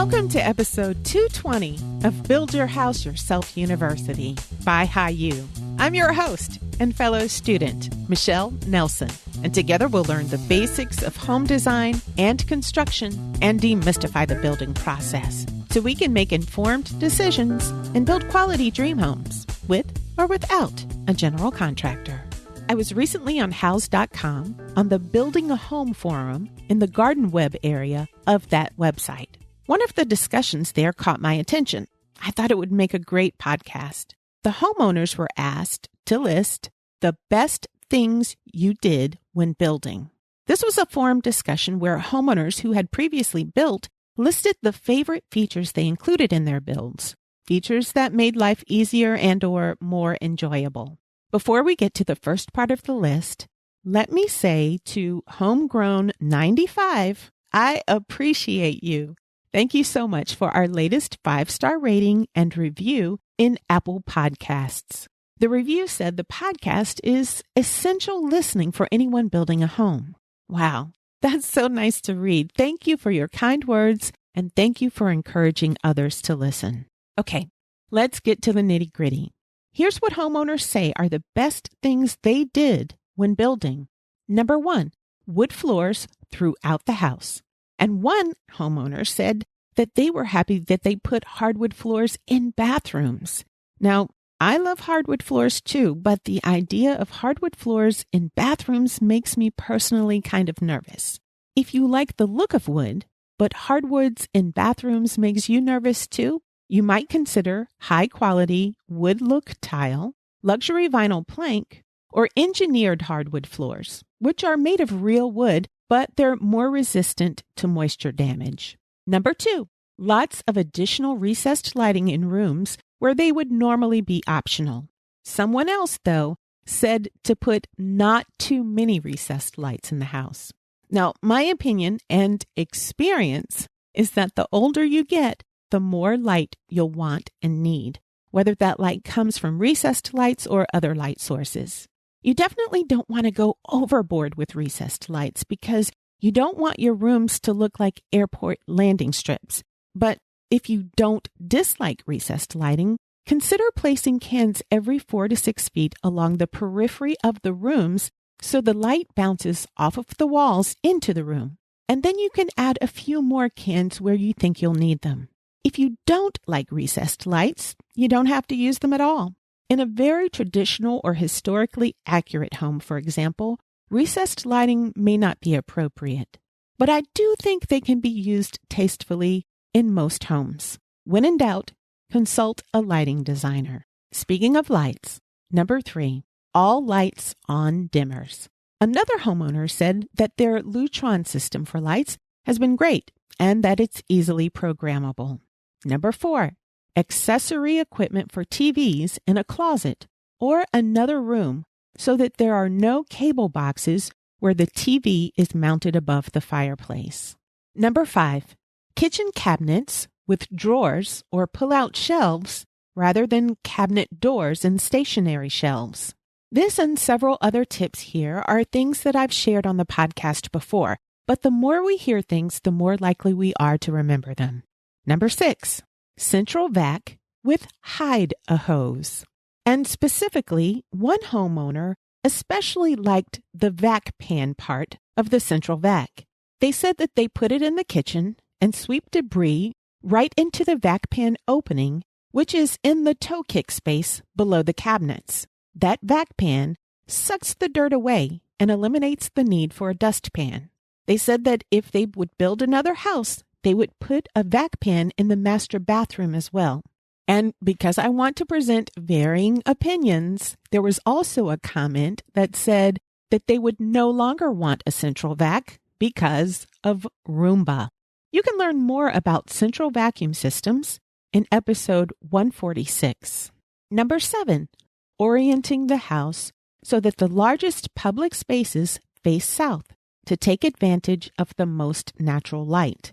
Welcome to episode 220 of Build Your House Yourself University by BYHYU. I'm your host and fellow student, Michelle Nelson, and together we'll learn the basics of home design and construction and demystify the building process so we can make informed decisions and build quality dream homes with or without a general contractor. I was recently on house.com on the Building a Home forum in the Garden Web area of that website. One of the discussions there caught my attention. I thought it would make a great podcast. The homeowners were asked to list the best things you did when building. This was a forum discussion where homeowners who had previously built listed the favorite features they included in their builds, features that made life easier and/or more enjoyable. Before we get to the first part of the list, let me say to Homegrown 95, I appreciate you. Thank you so much for our latest 5-star rating and review in Apple Podcasts. The review said the podcast is essential listening for anyone building a home. Wow, that's so nice to read. Thank you for your kind words, and thank you for encouraging others to listen. Okay, let's get to the nitty-gritty. Here's what homeowners say are the best things they did when building. Number 1, wood floors throughout the house. And one homeowner said that they were happy that they put hardwood floors in bathrooms. Now, I love hardwood floors too, but the idea of hardwood floors in bathrooms makes me personally kind of nervous. If you like the look of wood, but hardwoods in bathrooms makes you nervous too, you might consider high-quality wood look tile, luxury vinyl plank, or engineered hardwood floors, which are made of real wood, but they're more resistant to moisture damage. Number 2, lots of additional recessed lighting in rooms where they would normally be optional. Someone else, though, said to put not too many recessed lights in the house. Now, my opinion and experience is that the older you get, the more light you'll want and need, whether that light comes from recessed lights or other light sources. You definitely don't want to go overboard with recessed lights because you don't want your rooms to look like airport landing strips. But if you don't dislike recessed lighting, consider placing cans every 4 to 6 feet along the periphery of the rooms so the light bounces off of the walls into the room. And then you can add a few more cans where you think you'll need them. If you don't like recessed lights, you don't have to use them at all. In a very traditional or historically accurate home, for example, recessed lighting may not be appropriate. But I do think they can be used tastefully in most homes. When in doubt, consult a lighting designer. Speaking of lights, number 3, all lights on dimmers. Another homeowner said that their Lutron system for lights has been great and that it's easily programmable. Number 4, accessory equipment for TVs in a closet or another room so that there are no cable boxes where the TV is mounted above the fireplace. Number 5, kitchen cabinets with drawers or pull-out shelves rather than cabinet doors and stationary shelves. This and several other tips here are things that I've shared on the podcast before, but the more we hear things, the more likely we are to remember them. Number 6, central vac with hide-a-hose. And specifically, one homeowner especially liked the vac pan part of the central vac. They said that they put it in the kitchen and sweep debris right into the vac pan opening, which is in the toe kick space below the cabinets. That vac pan sucks the dirt away and eliminates the need for a dustpan. They said that if they would build another house, they would put a vac pan in the master bathroom as well. And because I want to present varying opinions, there was also a comment that said that they would no longer want a central vac because of Roomba. You can learn more about central vacuum systems in episode 146. Number 7, orienting the house so that the largest public spaces face south to take advantage of the most natural light,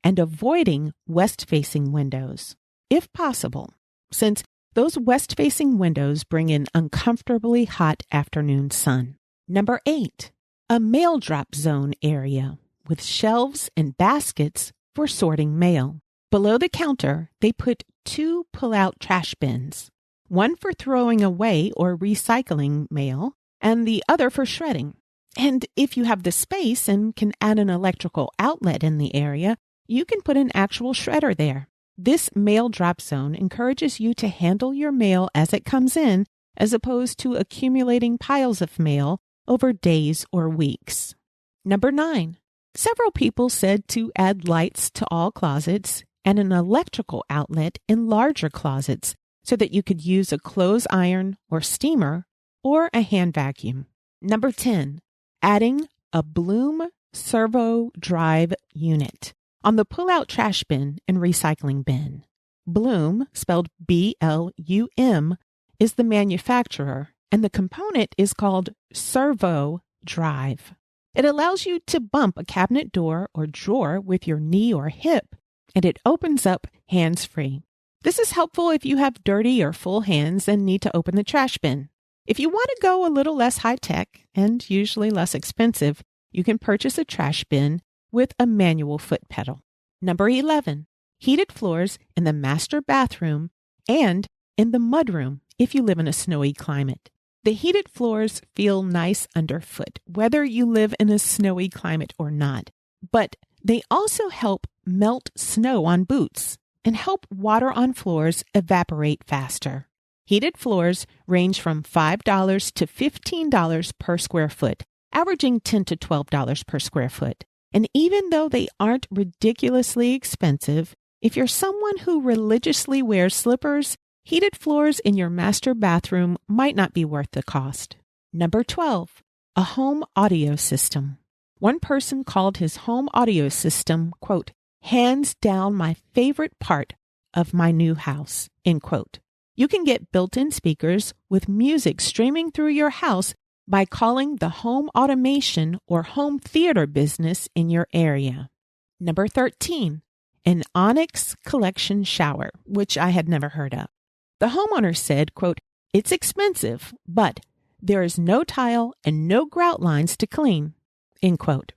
and avoiding west-facing windows, if possible, since those west-facing windows bring in uncomfortably hot afternoon sun. Number 8, a mail drop zone area with shelves and baskets for sorting mail. Below the counter, they put 2 pull-out trash bins, one for throwing away or recycling mail, and the other for shredding. And if you have the space and can add an electrical outlet in the area, you can put an actual shredder there. This mail drop zone encourages you to handle your mail as it comes in, as opposed to accumulating piles of mail over days or weeks. Number 9. Several people said to add lights to all closets and an electrical outlet in larger closets so that you could use a clothes iron or steamer or a hand vacuum. Number 10. Adding a Bloom servo drive unit on the pull-out trash bin and recycling bin. Bloom, spelled B-L-U-M, is the manufacturer, and the component is called servo drive. It allows you to bump a cabinet door or drawer with your knee or hip, and it opens up hands-free. This is helpful if you have dirty or full hands and need to open the trash bin. If you want to go a little less high-tech and usually less expensive, you can purchase a trash bin with a manual foot pedal. Number 11, heated floors in the master bathroom and in the mudroom if you live in a snowy climate. The heated floors feel nice underfoot, whether you live in a snowy climate or not, but they also help melt snow on boots and help water on floors evaporate faster. Heated floors range from $5 to $15 per square foot, averaging $10 to $12 per square foot. And even though they aren't ridiculously expensive, if you're someone who religiously wears slippers, heated floors in your master bathroom might not be worth the cost. Number 12, a home audio system. One person called his home audio system, quote, hands down my favorite part of my new house, end quote. You can get built-in speakers with music streaming through your house by calling the home automation or home theater business in your area. Number 13, an Onyx collection shower, which I had never heard of. The homeowner said, quote, it's expensive, but there is no tile and no grout lines to clean, end quote.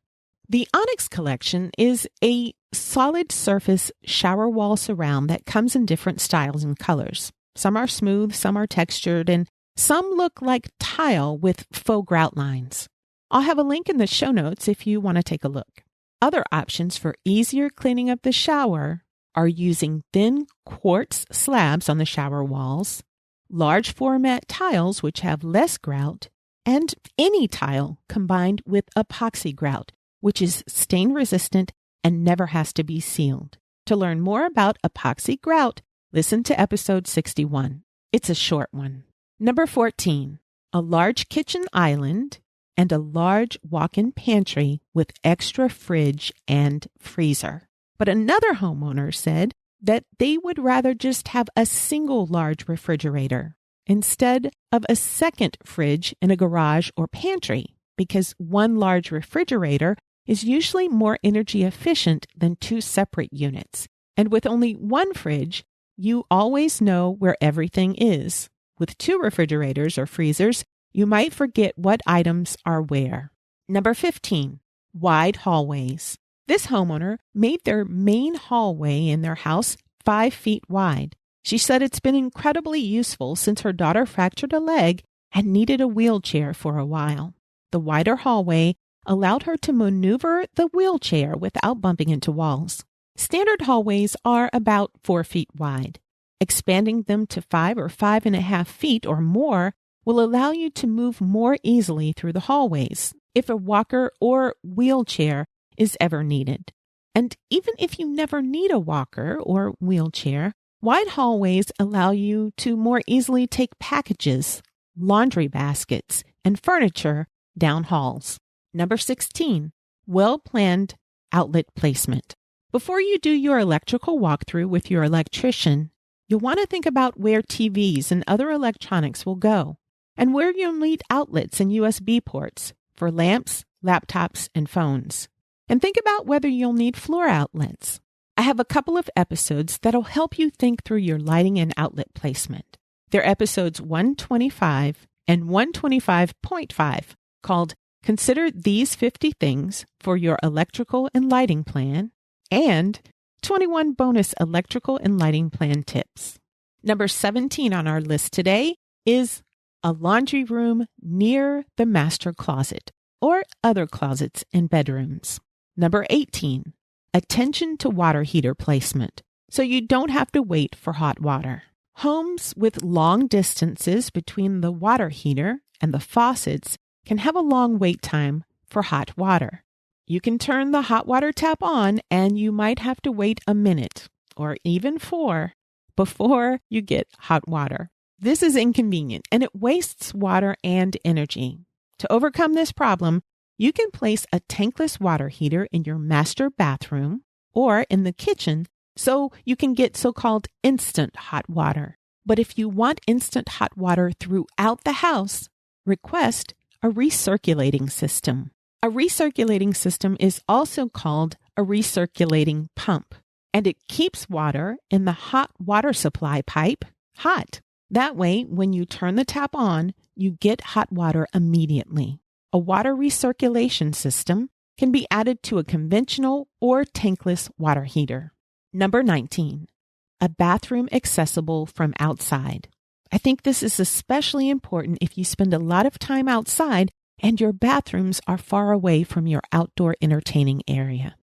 The Onyx collection is a solid surface shower wall surround that comes in different styles and colors. Some are smooth, some are textured, and some look like tile with faux grout lines. I'll have a link in the show notes if you want to take a look. Other options for easier cleaning of the shower are using thin quartz slabs on the shower walls, large format tiles which have less grout, and any tile combined with epoxy grout, which is stain resistant and never has to be sealed. To learn more about epoxy grout, listen to episode 61. It's a short one. Number 14, a large kitchen island and a large walk-in pantry with extra fridge and freezer. But another homeowner said that they would rather just have a single large refrigerator instead of a second fridge in a garage or pantry, because one large refrigerator is usually more energy efficient than 2 separate units. And with only one fridge, you always know where everything is. With 2 refrigerators or freezers, you might forget what items are where. Number 15, wide hallways. This homeowner made their main hallway in their house 5 feet wide. She said it's been incredibly useful since her daughter fractured a leg and needed a wheelchair for a while. The wider hallway allowed her to maneuver the wheelchair without bumping into walls. Standard hallways are about 4 feet wide. Expanding them to 5 or 5.5 feet or more will allow you to move more easily through the hallways if a walker or wheelchair is ever needed. And even if you never need a walker or wheelchair, wide hallways allow you to more easily take packages, laundry baskets, and furniture down halls. Number 16, well-planned outlet placement. Before you do your electrical walkthrough with your electrician, you'll want to think about where TVs and other electronics will go, and where you'll need outlets and USB ports for lamps, laptops, and phones. And think about whether you'll need floor outlets. I have a couple of episodes that'll help you think through your lighting and outlet placement. They're episodes 125 and 125.5 called Consider These 50 Things for Your Electrical and Lighting Plan and 21 bonus electrical and lighting plan tips. Number 17 on our list today is a laundry room near the master closet or other closets and bedrooms. Number 18, attention to water heater placement, so you don't have to wait for hot water. Homes with long distances between the water heater and the faucets can have a long wait time for hot water. You can turn the hot water tap on and you might have to wait a minute or even 4 before you get hot water. This is inconvenient and it wastes water and energy. To overcome this problem, you can place a tankless water heater in your master bathroom or in the kitchen so you can get so-called instant hot water. But if you want instant hot water throughout the house, request a recirculating system. A recirculating system is also called a recirculating pump, and it keeps water in the hot water supply pipe hot. That way, when you turn the tap on, you get hot water immediately. A water recirculation system can be added to a conventional or tankless water heater. Number 19, a bathroom accessible from outside. I think this is especially important if you spend a lot of time outside and your bathrooms are far away from your outdoor entertaining area.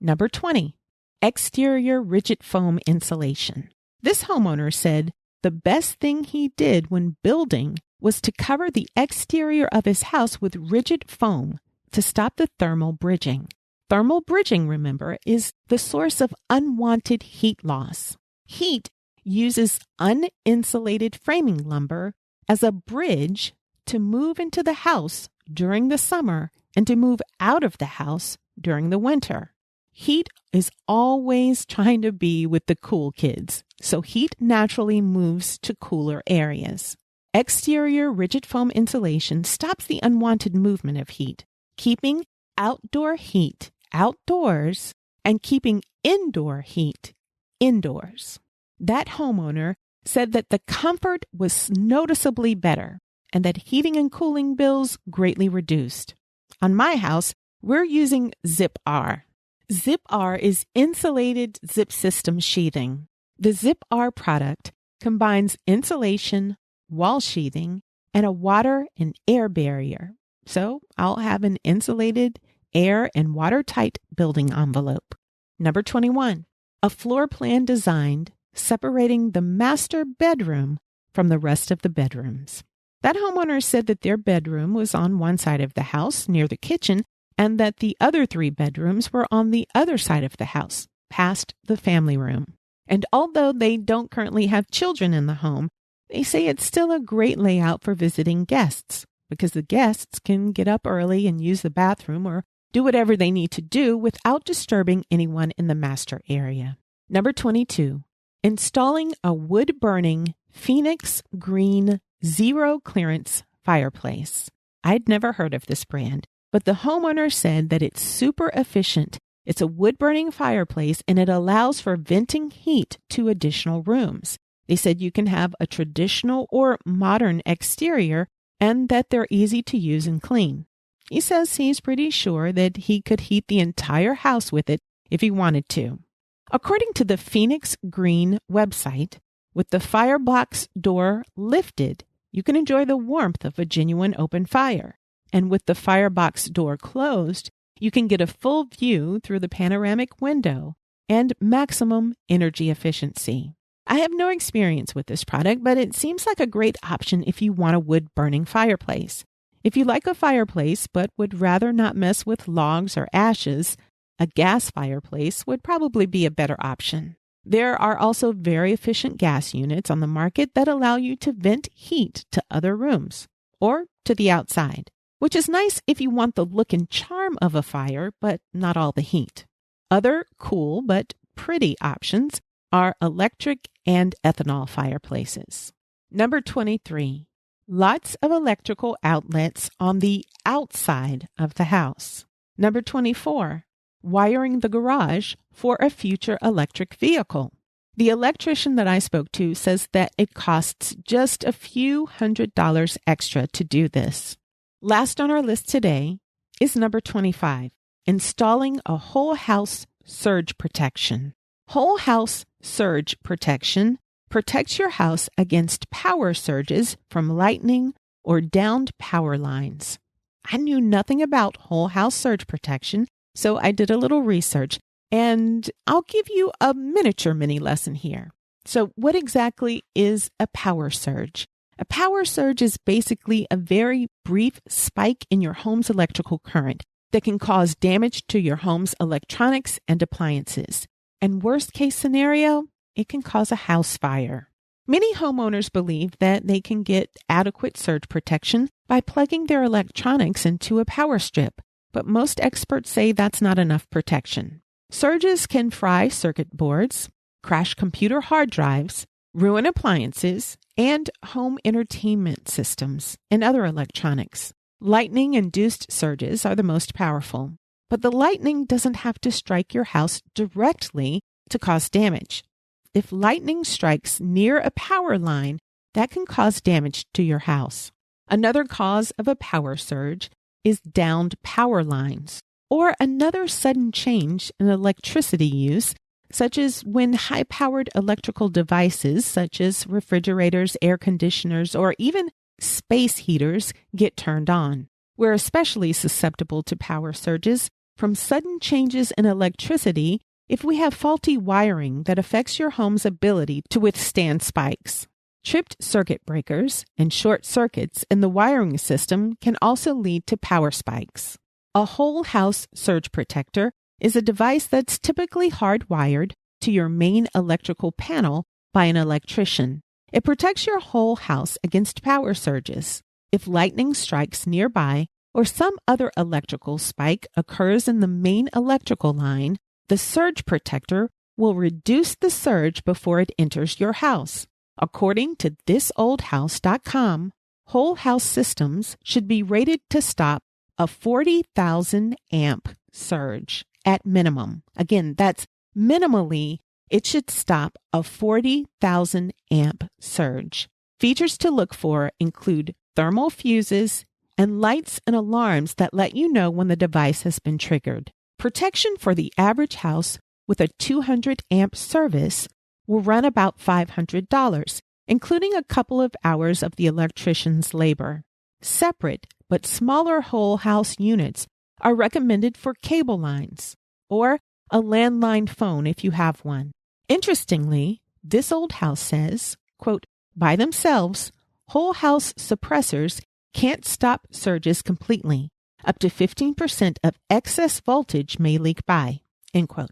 Number 20, exterior rigid foam insulation. This homeowner said the best thing he did when building was to cover the exterior of his house with rigid foam to stop the thermal bridging. Thermal bridging, remember, is the source of unwanted heat loss. Heat uses uninsulated framing lumber as a bridge to move into the house during the summer and to move out of the house during the winter. Heat is always trying to be with the cool kids, so heat naturally moves to cooler areas. Exterior rigid foam insulation stops the unwanted movement of heat, keeping outdoor heat outdoors and keeping indoor heat indoors. That homeowner said that the comfort was noticeably better and that heating and cooling bills greatly reduced. On my house, we're using Zip-R. Zip-R is insulated zip system sheathing. The Zip-R product combines insulation, wall sheathing, and a water and air barrier. So I'll have an insulated, air, and watertight building envelope. Number 21, a floor plan designed separating the master bedroom from the rest of the bedrooms. That homeowner said that their bedroom was on one side of the house near the kitchen and that the other 3 bedrooms were on the other side of the house, past the family room. And although they don't currently have children in the home, they say it's still a great layout for visiting guests because the guests can get up early and use the bathroom or do whatever they need to do without disturbing anyone in the master area. Number 22, installing a wood-burning Phoenix Green zero clearance fireplace. I'd never heard of this brand, but the homeowner said that it's super efficient. It's a wood-burning fireplace and it allows for venting heat to additional rooms. They said you can have a traditional or modern exterior and that they're easy to use and clean. He says he's pretty sure that he could heat the entire house with it if he wanted to. According to the Phoenix Green website, with the firebox door lifted, you can enjoy the warmth of a genuine open fire. And with the firebox door closed, you can get a full view through the panoramic window and maximum energy efficiency. I have no experience with this product, but it seems like a great option if you want a wood-burning fireplace. If you like a fireplace but would rather not mess with logs or ashes, a gas fireplace would probably be a better option. There are also very efficient gas units on the market that allow you to vent heat to other rooms or to the outside, which is nice if you want the look and charm of a fire, but not all the heat. Other cool but pretty options are electric and ethanol fireplaces. Number 23, lots of electrical outlets on the outside of the house. Number 24, wiring the garage for a future electric vehicle. The electrician that I spoke to says that it costs just a few $100s extra to do this. Last on our list today is number 25, installing a whole house surge protection. Whole house surge protection protects your house against power surges from lightning or downed power lines. I knew nothing about whole house surge protection, so I did a little research, and I'll give you a miniature mini lesson here. So what exactly is a power surge? A power surge is basically a very brief spike in your home's electrical current that can cause damage to your home's electronics and appliances. And worst case scenario, it can cause a house fire. Many homeowners believe that they can get adequate surge protection by plugging their electronics into a power strip, but most experts say that's not enough protection. Surges can fry circuit boards, crash computer hard drives, ruin appliances, and home entertainment systems and other electronics. Lightning-induced surges are the most powerful, but the lightning doesn't have to strike your house directly to cause damage. If lightning strikes near a power line, that can cause damage to your house. Another cause of a power surge is downed power lines, or another sudden change in electricity use, such as when high-powered electrical devices such as refrigerators, air conditioners, or even space heaters get turned on. We're especially susceptible to power surges from sudden changes in electricity if we have faulty wiring that affects your home's ability to withstand spikes. Tripped circuit breakers and short circuits in the wiring system can also lead to power spikes. A whole house surge protector is a device that's typically hardwired to your main electrical panel by an electrician. It protects your whole house against power surges. If lightning strikes nearby or some other electrical spike occurs in the main electrical line, the surge protector will reduce the surge before it enters your house. According to thisoldhouse.com, whole house systems should be rated to stop a 40,000 amp surge at minimum. Again, that's minimally, it should stop a 40,000 amp surge. Features to look for include thermal fuses and lights and alarms that let you know when the device has been triggered. Protection for the average house with a 200 amp service will run about $500, including a couple of hours of the electrician's labor. Separate but smaller whole house units are recommended for cable lines or a landline phone if you have one. Interestingly, This Old House says, quote, by themselves, whole house suppressors can't stop surges completely. Up to 15% of excess voltage may leak by, end quote.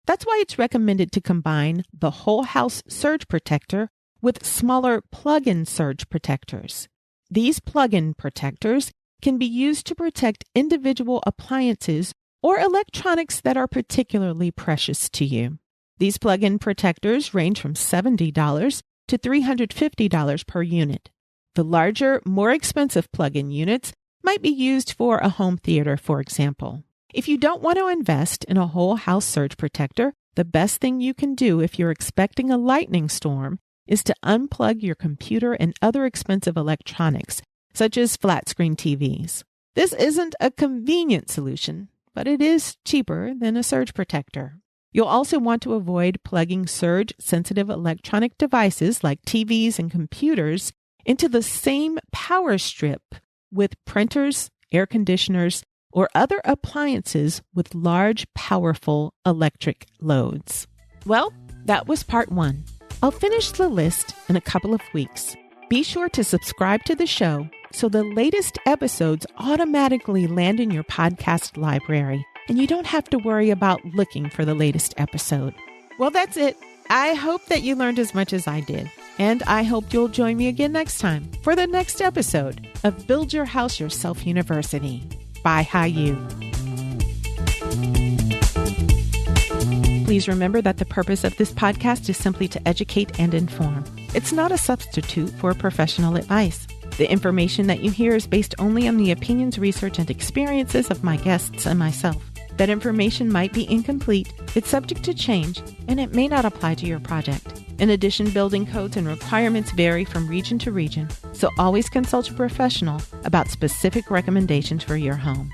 That's why it's recommended to combine the whole house surge protector with smaller plug-in surge protectors. These plug-in protectors can be used to protect individual appliances or electronics that are particularly precious to you. These plug-in protectors range from $70 to $350 per unit. The larger, more expensive plug-in units might be used for a home theater, for example. If you don't want to invest in a whole house surge protector, the best thing you can do if you're expecting a lightning storm is to unplug your computer and other expensive electronics, such as flat-screen TVs. This isn't a convenient solution, but it is cheaper than a surge protector. You'll also want to avoid plugging surge-sensitive electronic devices like TVs and computers into the same power strip with printers, air conditioners, or other appliances with large, powerful electric loads. Well, that was part 1. I'll finish the list in a couple of weeks. Be sure to subscribe to the show so the latest episodes automatically land in your podcast library, and you don't have to worry about looking for the latest episode. Well, that's it. I hope that you learned as much as I did, and I hope you'll join me again next time for the next episode of Build Your House Yourself University. BYHYU. Please remember that the purpose of this podcast is simply to educate and inform. It's not a substitute for professional advice. The information that you hear is based only on the opinions, research, and experiences of my guests and myself. That information might be incomplete, it's subject to change, and it may not apply to your project. In addition, building codes and requirements vary from region to region, so always consult a professional about specific recommendations for your home.